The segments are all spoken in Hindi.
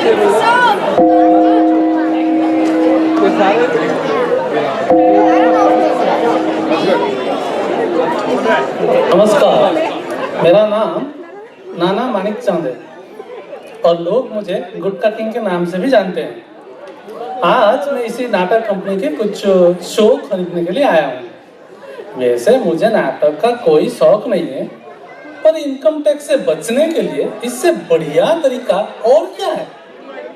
नमस्कार, मेरा नाम नाना मानिक चांद है और लोग मुझे गुटका किंग के नाम से भी जानते हैं। आज मैं इसी नाटक कंपनी के कुछ शो खरीदने के लिए आया हूँ। वैसे मुझे नाटक का कोई शौक नहीं है, पर इनकम टैक्स से बचने के लिए इससे बढ़िया तरीका और क्या है।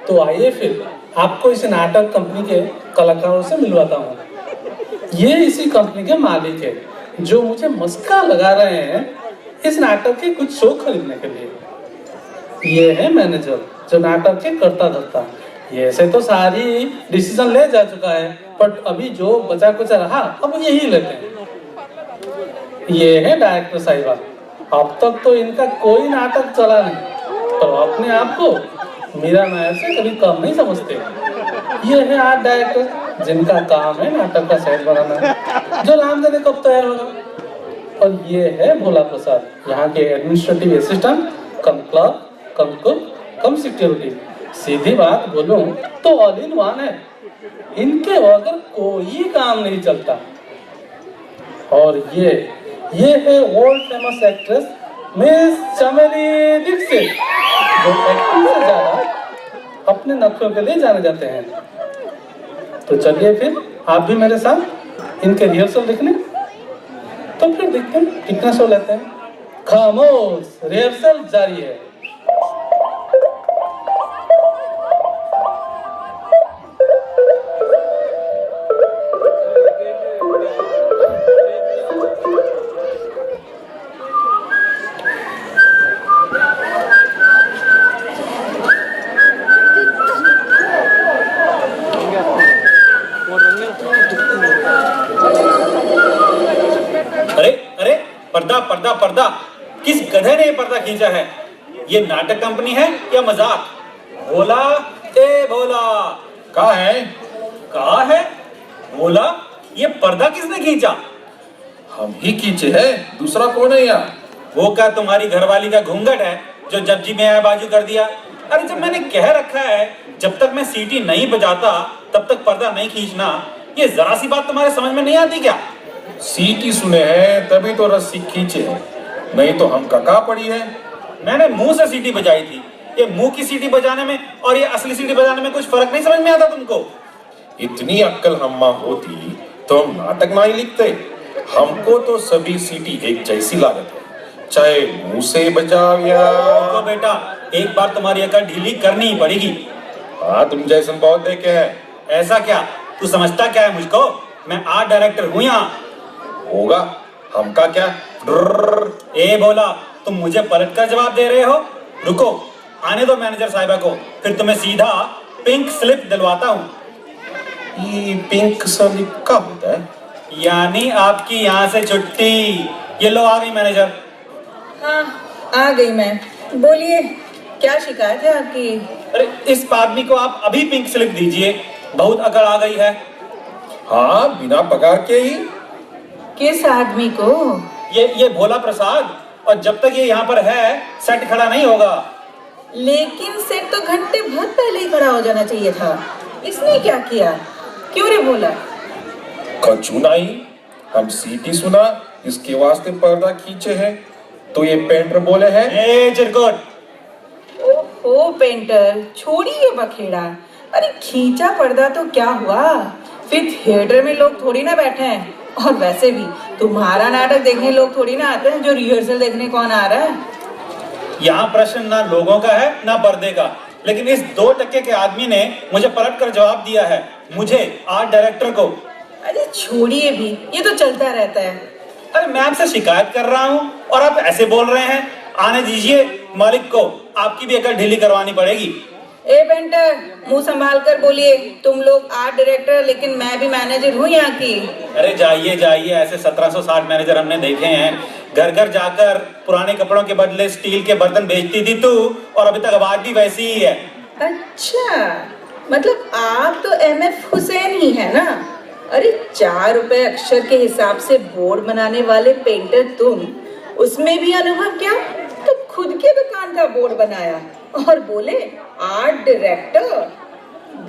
तो आइए फिर आपको इस नाटक कंपनी के कलाकारों से मिलवाता हूँ। ये इसी कंपनी के मालिक है जो मुझे मस्का लगा रहे हैं इस नाटक के कुछ शो खरीदने के लिए। ये है मैनेजर जो नाटक के करता धरता। ये ऐसे तो सारी डिसीजन ले जा चुका है, बट अभी जो बचा कुचा रहा अब यही लेते हैं। ये है डायरेक्टर साहिबा। अब तक तो इनका कोई नाटक चला नहीं, तो अपने आप को मीरा नायर से कभी कम नहीं समझते। ये है आर्ट डायरेक्टर जिनका काम है नाटक का सेट बनाना, जो नाम देने कब तैयार होगा। और ये है भोला प्रसाद, यहाँ के एडमिनिस्ट्रेटिव असिस्टेंट, कम क्लर्क, कम कुक, कम सिक्योरिटी। सीधी बात बोलूं तो ऑल इन वन है। इनके बगैर कोई काम नहीं चलता। और ये है वर्ल्ड फेमस एक्ट्रेस मिस चमेली दीक्षित, जो एक्टिंग से ज्यादा अपने नखरों के लिए जाने जाते हैं। तो चलिए फिर आप भी मेरे साथ इनके रिहर्सल देखने। तो फिर देखते हैं कितना शो लेते हैं। खामोश, रिहर्सल जारी है। पर्दा पर्दा पर्दा, किस गधे ने पर्दा खींचा है? ये नाटक कंपनी है या मजाक? भोला, ए भोला, कहाँ है भोला? ये पर्दा किसने खींचा? हम ही खींचे है, दूसरा कौन है यहाँ? वो क्या तुम्हारी घरवाली का घूंघट है जो जब जी में आया बाजू कर दिया? अरे जब मैंने कह रखा है जब तक मैं सीटी नहीं बजाता तब तक पर्दा नहीं खींचना, ये जरा सी बात तुम्हारे समझ में नहीं आती क्या? सीटी सुने हैं तभी तो रस्सी खींचे है, नहीं तो हम कका पड़ी है। मैंने मुंह से सीटी बजाई थी। ये मुंह की सीटी बजाने में और ये असली सीटी बजाने में कुछ फर्क नहीं समझ में आता तुमको? इतनी अक्ल हम्मा होती तो हम नाटक ना ही लिखते। हमको तो सभी सीटी एक जैसी लागत है, चाहे मुंह से बजाओ या। तो बेटा एक बार तुम्हारी अकल ढीली करनी ही पड़ेगी। हाँ, तुम जैसे बहुत देखे हैं। ऐसा क्या? तू समझता क्या है मुझको? मैं आर्ट डायरेक्टर हूँ यहाँ। होगा, हमका क्या? ए भोला, तुम मुझे पलटकर जवाब दे रहे हो? रुको, आने दो मैनेजर साहिबा को, फिर तुम्हें सीधा पिंक स्लिप दिलवाता हूँ। ये पिंक स्लिप क्या होता है? यानी आपकी यहाँ से छुट्टी। ये लो आ गई मैनेजर। हाँ, आ गई मैं। बोलिए, क्या शिकायत है आपकी? अरे इस आदमी को आप अभी पिंक स्लिप दीजिए, बहुत अकड़ आ गई है। हाँ, बिना पगार के ही। किस आदमी को? ये भोला प्रसाद, और जब तक ये यहाँ पर है सेट खड़ा नहीं होगा। लेकिन सेट तो घंटे भर पहले ही खड़ा हो जाना चाहिए था। इसने क्या किया? क्यों रे भोला? कचू नहीं, हम सीटी सुना इसके वास्ते पर्दा खींचे हैं, तो ये पेंटर बोले हैं। ए चिरकुट, ओहो पेंटर, छोड़िए बखेड़ा। अरे खींचा पर्दा तो क्या हुआ, फिर थिएटर में लोग थोड़ी ना बैठे हैं। और वैसे भी तुम्हारा नाटक देखने लोग थोड़ी ना आते हैं, जो रिहर्सल देखने कौन आ रहा है? यहाँ प्रश्न ना लोगों का है ना पर्दे का, लेकिन इस 2% के आदमी ने मुझे पलट कर जवाब दिया है, मुझे आर्ट डायरेक्टर को। अरे छोड़िए भी, ये तो चलता रहता है। अरे मैं आपसे शिकायत कर रहा हूँ और आप ऐसे बोल रहे हैं। आने दीजिए मालिक को, आपकी भी अकल ढीली करवानी पड़ेगी। ए पेंटर, मुंह संभाल कर बोलिए। तुम लोग आर्ट डायरेक्टर, लेकिन मैं भी मैनेजर हूँ यहाँ की। अरे जाइए जाइए, ऐसे 1760 मैनेजर हमने देखे हैं। घर घर जाकर पुराने कपड़ों के बदले स्टील के बर्तन बेचती थी तू, और अभी तक आवाज भी वैसी ही है। अच्छा, मतलब आप तो MF हुसैन ही है ना? अरे 4 रुपए अक्षर के हिसाब से बोर्ड बनाने वाले पेंटर तुम, उसमें भी अनुभव क्या? तो खुद के दुकान का बोर्ड बनाया। और बोले आर्ट डायरेक्टर।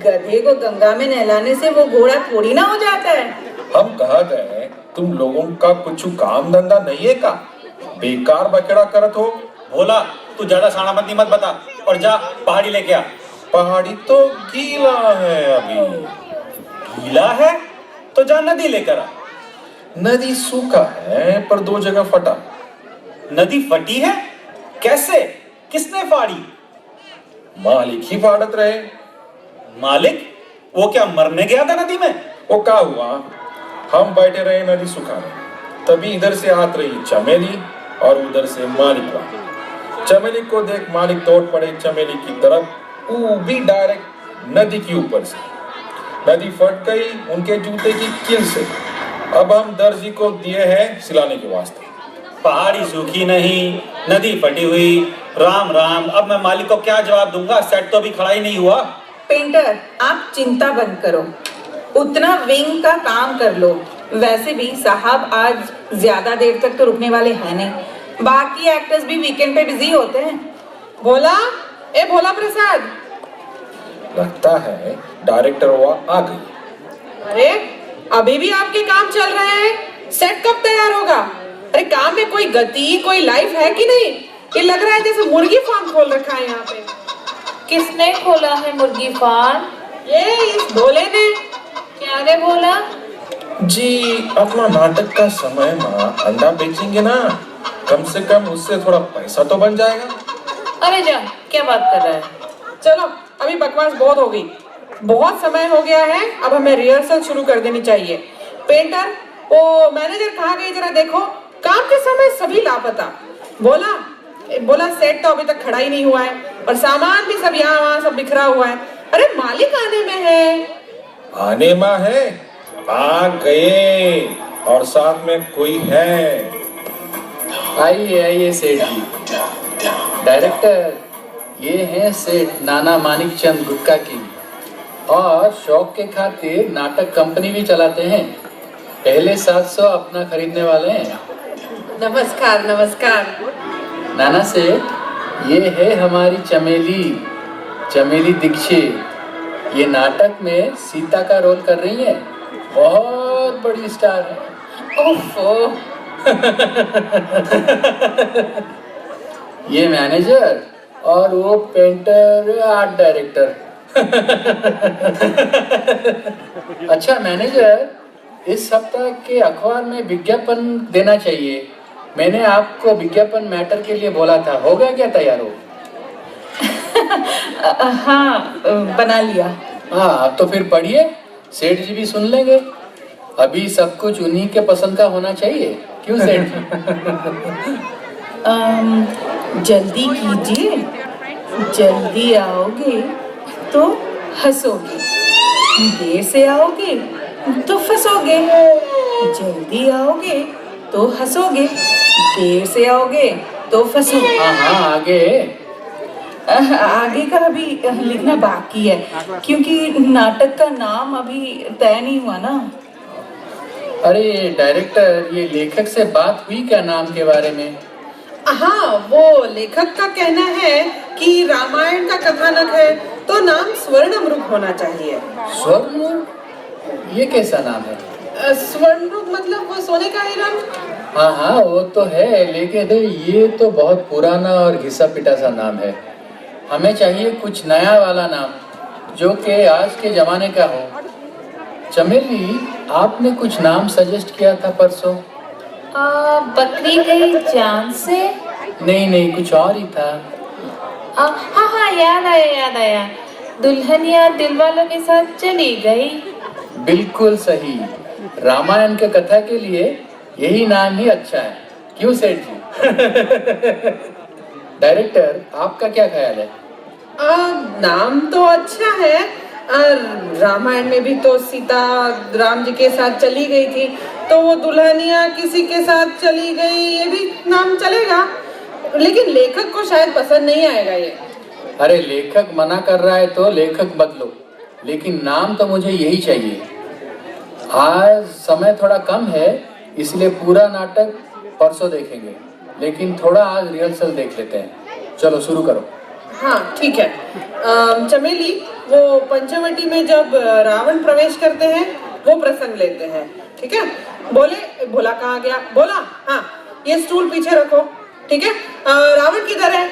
गधे को गंगा में नहलाने से वो घोड़ा थोड़ी ना हो जाता है। हम कहा गए तुम लोगों का कुछ काम धंधा नहीं है का? बेकार बखेड़ा करत हो। भोला तू ज्यादा साणाबंदी मत बता और जा पहाड़ी लेके आ। पहाड़ी तो गीला है अभी। गीला है तो जा नदी लेकर आ। नदी सूखा है पर 2 जगह फटा। नदी फटी है? कैसे? किसने फाड़ी? मालिक ही फाड़त रहे। मालिक? वो क्या मरने गया था नदी में? वो क्या हुआ, हम बैठे रहे नदी सुखाने, तभी इधर से आत रही चमेली और उधर से मालिक वहां। चमेली को देख मालिक दौड़ पड़े चमेली की तरफ, वो भी डायरेक्ट नदी के ऊपर से। नदी फट गई उनके जूते की कील से। अब हम दर्जी को दिए हैं सिलाने के वास्ते। पहाड़ी सूखी नहीं, नदी फटी हुई, राम राम। अब मैं मालिक को क्या जवाब दूंगा? सेट तो अभी खड़ा ही नहीं हुआ। पेंटर आप चिंता बंद करो, उतना विंग का काम कर लो। वैसे भी साहब आज ज्यादा देर तक तो रुकने वाले हैं नहीं, बाकी एक्टर्स भी वीकेंड पे बिजी होते हैं। भोला, ए भोला प्रसाद। लगता है डायरेक्टर हुआ आ गई। अरे अभी भी आपके काम चल रहे हैं? सेट कब तैयार होगा? अरे काम में कोई गति, कोई लाइफ है कि नहीं? ये लग रहा है जैसे मुर्गी फार्म खोल रखा है यहाँ पे। किसने खोला है मुर्गी फार्म? ये इस भोले ने। क्या रे भोला? जी अपना नाटक का समय में अंडा बेचेंगे ना, कम से कम उससे थोड़ा पैसा तो बन जाएगा। अरे जा, क्या बात कर रहा है? चलो अभी बकवास बहुत हो गई, बहुत समय हो गया है। अब हमें रिहर्सल शुरू कर देनी चाहिए। पेंटर, वो मैनेजर कहाँ गई जरा देखो। काम के समय सभी लापता। बोला सेट तो अभी तक खड़ा ही नहीं हुआ है और सामान भी सब यहाँ वहाँ सब बिखरा हुआ है। अरे मालिक आने में है। आने में है, आ गए और साथ में कोई है। आइए आइए सेठ जी। डायरेक्टर ये हैं सेठ नाना मानिक चंद गुटका की, और शौक के खातिर नाटक कंपनी भी चलाते हैं। पहले 700 अपना खरीदने वाले हैं। नमस्कार नमस्कार। नाना सेठ ये है हमारी चमेली दीक्षित। ये नाटक में सीता का रोल कर रही है, बहुत बड़ी स्टार है। ओफो। ये मैनेजर और वो पेंटर आर्ट डायरेक्टर। अच्छा मैनेजर, इस सप्ताह के अखबार में विज्ञापन देना चाहिए। मैंने आपको विज्ञापन मैटर के लिए बोला था, हो गया क्या तैयार हो? हाँ बना लिया। हाँ तो फिर पढ़िए, सेठ जी भी सुन लेंगे। अभी सब कुछ उन्हीं के पसंद का होना चाहिए, क्यों सेठ जी? जल्दी कीजिए, जल्दी आओगे तो हंसोगे, देर से आओगे तो फंसोगे। जल्दी आओगे तो हंसोगे, देर से आओगे तो फंसोगे। हाँ हाँ आगे। आगे का अभी लिखना बाकी है, क्योंकि नाटक का नाम अभी तय नहीं हुआ ना। अरे डायरेक्टर, ये लेखक से बात हुई क्या नाम के बारे में? हाँ, वो लेखक का कहना है कि रामायण का कथानक है तो नाम स्वर्णमृग होना चाहिए। स्वर्ण? ये कैसा नाम है? स्वर्णमृग मतलब वो सोने का हिरण। हाँ हाँ वो तो है, लेकिन ये तो बहुत पुराना और घिसा पिटा सा नाम है। हमें चाहिए कुछ नया वाला नाम जो कि आज के जमाने का हो। चमेली, आपने कुछ नाम सजेस्ट किया था परसों। बकरी गई जान से। नहीं कुछ और ही था। हाँ हाँ याद आया। दुल्हनिया दिल वालों के साथ चली गई। बिल्कुल सही। रामायण के कथा के लिए यही नाम ही अच्छा है, क्यों सेठ जी? डायरेक्टर, आपका क्या ख्याल है? नाम तो अच्छा है। रामायण में भी तो सीता राम जी के साथ चली गई थी, तो वो दुल्हनिया किसी के साथ चली गई, ये भी नाम चलेगा। लेकिन लेखक को शायद पसंद नहीं आएगा ये। अरे लेखक मना कर रहा है तो लेखक बदलो, लेकिन नाम तो मुझे यही चाहिए। आज समय थोड़ा कम है, इसलिए पूरा नाटक परसों देखेंगे, लेकिन थोड़ा आज रिहर्सल देख लेते हैं। चलो शुरू करो। हाँ ठीक है। चमेली, वो पंचवटी में जब रावण प्रवेश करते हैं वो प्रसंग लेते हैं, ठीक है? बोले, भोला कहाँ गया? बोला, हाँ ये स्टूल पीछे रखो, ठीक है? रावण किधर है?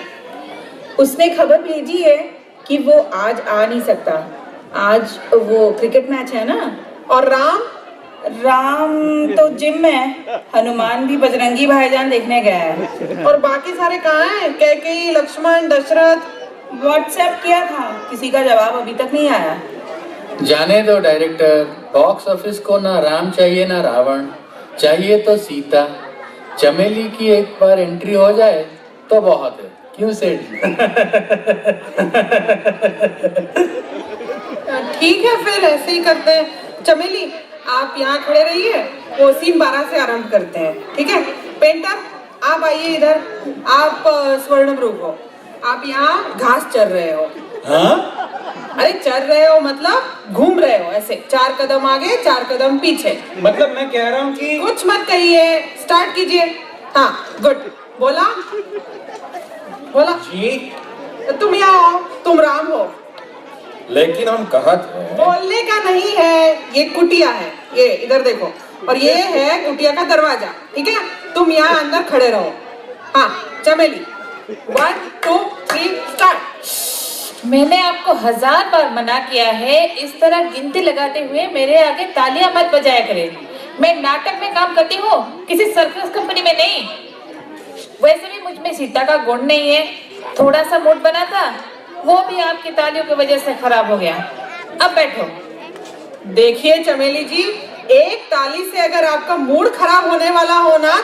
उसने खबर भेजी है कि वो आज आ नहीं सकता। आज वो क्रिकेट मैच है ना। और राम? राम तो जिम में है। हनुमान भी बजरंगी भाईजान देखने गया है। और बाकी सारे कहाँ हैं? कैकेयी, लक्ष्मण, दशरथ? व्हाट्सएप किया था, किसी का जवाब अभी तक नहीं आया। जाने दो डायरेक्टर, बॉक्स ऑफिस को ना राम चाहिए ना रावण, चाहिए तो सीता। चमेली की एक बार एंट्री हो जाए तो बहुत है, क्यों सेठ जी? ठीक है, फिर ऐसे ही करते हैं। चमेली, आप यहाँ खड़े रहिए, वो सीन 12 से आरंभ करते हैं, ठीक है? पेंटर, आप आइए इधर। आप स्वर्णभ्रूक हो, आप यहाँ घास चर रहे हो। हाँ? अरे चर रहे हो मतलब घूम रहे हो, ऐसे 4 कदम आगे 4 कदम पीछे। मतलब मैं कह रहा हूँ कि कुछ मत कहिए, स्टार्ट कीजिए। हाँ गुड, बोला बोला जी, तुम यहाँ हो, तुम राम हो। लेकिन हम कहाँ थे? बोलने का नहीं है, ये कुटिया है, ये इधर देखो, और ये है कुटिया का दरवाजा, ठीक है? तुम यहाँ अंदर खड़े रहो। हाँ चमेली, 1 2 3 स्टार्ट। मैंने आपको 1000 बार मना किया है, इस तरह गिनती लगाते हुए मेरे आगे तालियां मत बजाया करें। मैं नाटक में काम करती हूँ, किसी सर्कस कंपनी में नहीं। वैसे भी मुझ में सीता का गुण नहीं है। थोड़ा सा मूड बना था, वो भी आपकी तालियों की वजह से खराब हो गया। अब बैठो। देखिए चमेली जी, एक ताली से अगर आपका मूड खराब होने वाला हो ना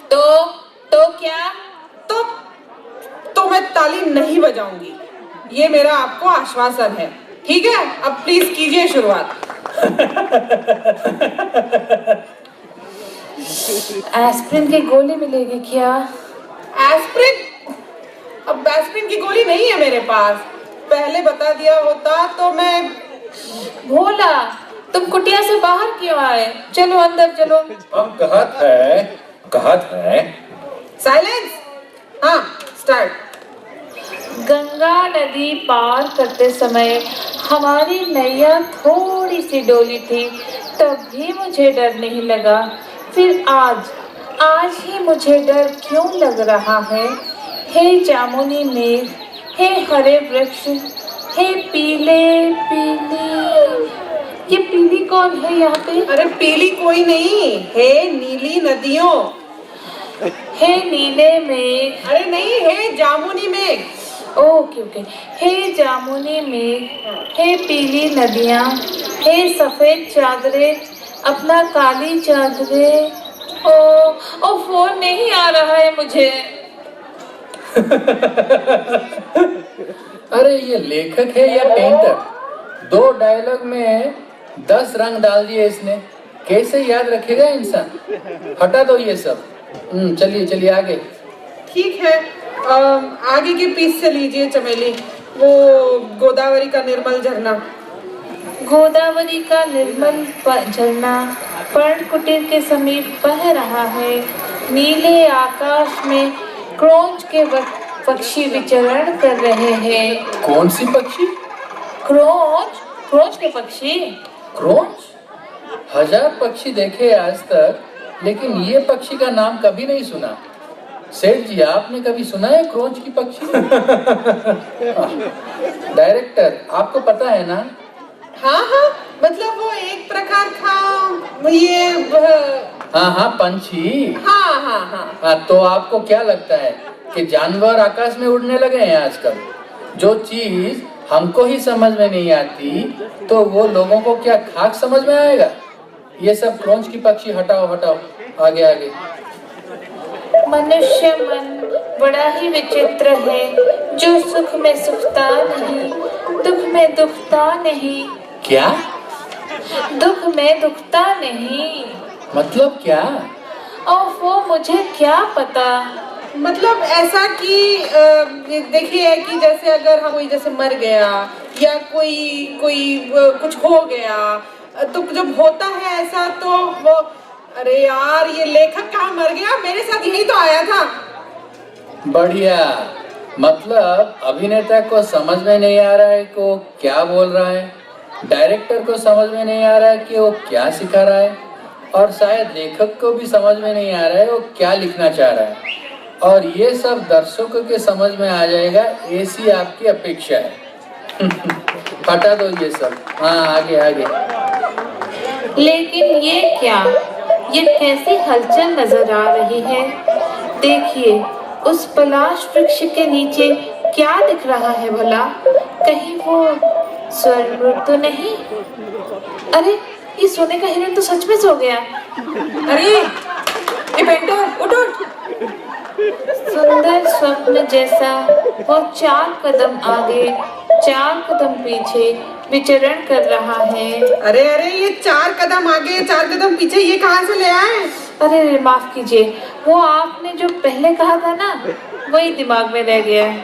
तो क्या? तो मैं ताली नहीं बजाऊंगी, ये मेरा आपको आश्वासन है, ठीक है? अब प्लीज कीजिए शुरुआत। एस्प्रिन की गोली मिलेगी क्या? एस्प्रिन? अब एस्प्रिन की गोली नहीं है मेरे पास, पहले बता दिया होता तो मैं। भोला, तुम कुटिया से बाहर क्यों आए? चलो अंदर चलो। हम कहाँ थे? साइलेंस। हाँ स्टार्ट। गंगा नदी पार करते समय हमारी नैया थोड़ी सी डोली थी, तब भी मुझे डर नहीं लगा। फिर आज ही मुझे डर क्यों लग रहा है? हे जामुनी मेघ, हे हरे वृक्ष, हे पीले ये पीली कौन है यहाँ पे? अरे पीली कोई नहीं है, नीली नदियों। हे नीले मेघ। अरे नहीं, है जामुनी मेघ। ओके। हे जामुनी मेघ, हे पीली नदियाँ, हे सफेद चादरें, अपना काली चादरें। ओ फोन नहीं आ रहा है मुझे। अरे ये लेखक है या पेंटर? 2 डायलॉग में 10 रंग डाल दिए इसने, कैसे याद रखेगा इंसान? हटा दो ये सब। चलिए आगे। ठीक है, आगे के पीस से लीजिए चमेली, वो गोदावरी का निर्मल झरना। गोदावरी का निर्मल झरना पर्ण कुटीर के समीप बह रहा है। नीले आकाश में क्रोंच के पक्षी विचरण कर रहे हैं। कौन सी पक्षी? क्रोंच के पक्षी। क्रोंच? 1000 पक्षी देखे आज तक, लेकिन ये पक्षी का नाम कभी नहीं सुना। सेठ जी, आपने कभी सुना है क्रोंच की पक्षी? डायरेक्टर, आपको पता है ना? हाँ, मतलब वो एक प्रकार का ये हाँ पंछी। हाँ। तो आपको क्या लगता है कि जानवर आकाश में उड़ने लगे हैं आजकल? जो चीज हमको ही समझ में नहीं आती, तो वो लोगों को क्या खाक समझ में आएगा? ये सब क्रोंच की पक्षी हटाओ, आगे। मनुष्य मन बड़ा ही विचित्र है, जो सुख में सुखता नहीं, दुख में दुखता नहीं। क्या? दुख में दुखता नहीं मतलब क्या? वो मुझे क्या पता। मतलब ऐसा कि देखिए कि जैसे अगर हम कोई जैसे मर गया या कोई कुछ हो गया, तो जब होता है ऐसा तो वो, अरे यार ये लेखक कहाँ मर गया? मेरे साथ यही तो आया था। बढ़िया, मतलब अभिनेता को समझ में नहीं आ रहा है कि वो क्या बोल रहा है, डायरेक्टर को समझ में नहीं आ रहा है कि वो क्या सिखा रहा है, और शायद लेखक को भी समझ में नहीं आ रहा है वो क्या लिखना चाह रहा है, और ये सब दर्शकों के समझ में आ जाएगा, ऐसी आपकी अपेक्षा है। हटा दो ये सब, हाँ आगे आगे। लेकिन ये क्या, ये कैसी हलचल नजर आ रही है। देखिए उस पलाश वृक्ष के नीचे क्या दिख रहा है भला, कहीं वो स्वर्णमृग तो नहीं। अरे ये सोने का हिरण तो सच में सो गया। अरे ये पेंटर उठ उठ। सुंदर स्वप्न जैसा वो 4 कदम आगे 4 कदम पीछे विचरण कर रहा है। अरे अरे ये 4 कदम आगे 4 कदम पीछे ये कहाँ से ले आए? अरे माफ कीजिए, वो आपने जो पहले कहा था ना वही दिमाग में रह गया है।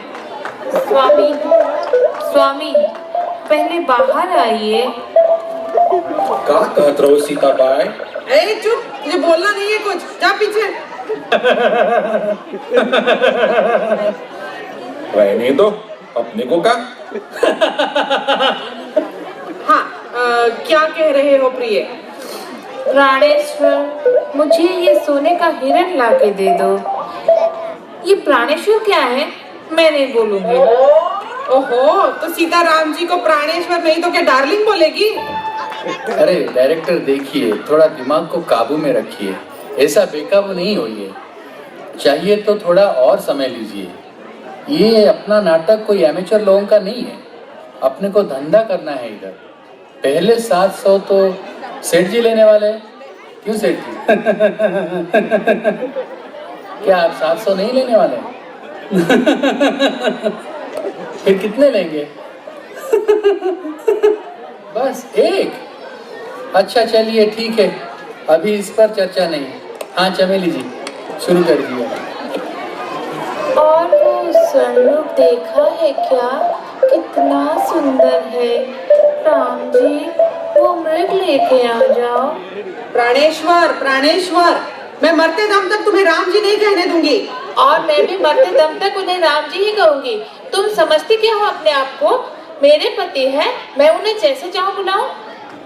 स्वामी स्वामी पहले बाहर आइए। का कहत रहो सीताबाई? ए चुप, मुझे बोलना नहीं है कुछ, जा पीछे। रहने दो, अपने को का। हाँ क्या कह रहे हो प्रिय? प्राणेश्वर मुझे ये सोने का हिरण ला के दे दो। ये प्राणेश्वर क्या है, मैं नहीं बोलूंगी। ओहो, तो सीता राम जी को प्राणेश्वर नहीं तो क्या डार्लिंग बोलेगी? अरे डायरेक्टर देखिए, थोड़ा दिमाग को काबू में रखिए, ऐसा बेकाबू नहीं होइए। चाहिए तो थोड़ा और समय लीजिए। ये अपना नाटक कोई एमेचर लोगों का नहीं है, अपने को धंधा करना है इधर। पहले 700 तो सेठ जी लेने वाले हैं। क्यों सेठ जी? क्या आप 700 नहीं लेने वाले? फिर कितने लेंगे? बस एक? अच्छा चलिए ठीक है, अभी इस पर चर्चा नहीं। हाँ चमेली जी शुरू कर दिया। और वो स्वरूप देखा है क्या, कितना सुंदर है। राम जी वो मृग लेके आ जाओ। प्राणेश्वर प्राणेश्वर, मैं मरते दम तक तुम्हें राम जी नहीं कहने दूंगी। और मैं भी मरते दम तक उन्हें राम जी ही कहूंगी। तुम समझती क्या हो अपने आप को? मेरे पति है, मैं उन्हें जैसे चाहूं बुलाऊं।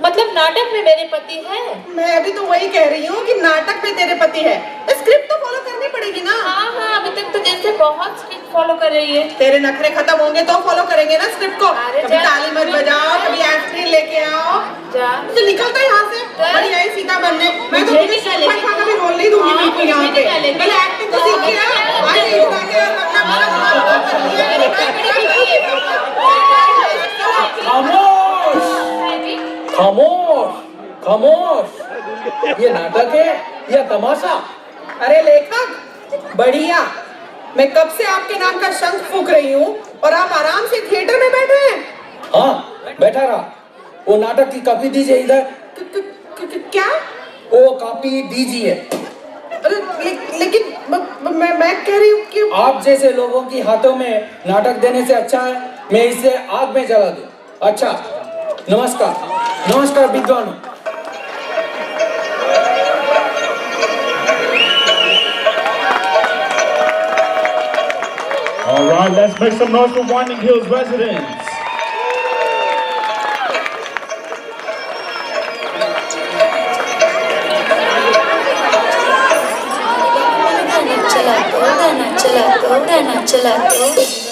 मतलब नाटक में मेरे पति है। मैं अभी तो वही कह रही हूँ कि नाटक में तेरे पति है। स्क्रिप्ट तो फॉलो करनी पड़ेगी ना। हाँ हाँ, अभी तक तो जैसे बहुत स्ट्रिक्ट फॉलो कर रही है। तेरे नखरे खत्म होंगे तो फॉलो करेंगे ना स्क्रिप्ट को। अरे कभी जा। ताली मत बजाओ, कभी एस्प्रिन लेके आओ। जा तो निकलता है यहाँ से। जा। बड़ी आई सीता बनने। मैं तो मुझे तुझे निकालेगी। सूखा का भी रोल नहीं दूंगी हाँ, बिल्कुल यहाँ मुझे पे। निकालेगी। पहले एक्टिंग तो सीख के आ। आगे इतना के खामोश खामोश, ये नाटक है या तमाशा? अरे लेखक बढ़िया, मैं कब से आपके नाम का शंख फूंक रही हूँ और आप आराम से थिएटर में बैठे हैं। हाँ बैठा रहा। वो नाटक की कॉपी दीजिए इधर। क्या? वो कॉपी दीजिए। अरे लेकिन मैं कह रही हूँ कि आप जैसे लोगों की हाथों में नाटक देने से अच्छा है मैं इसे आग में जला दूं। अच्छा नमस्कार नमस्कार विद्वान। All right, let's make some noise for Winding Hills residents. गाना चला दो, गाना चला दो, गाना चला दो।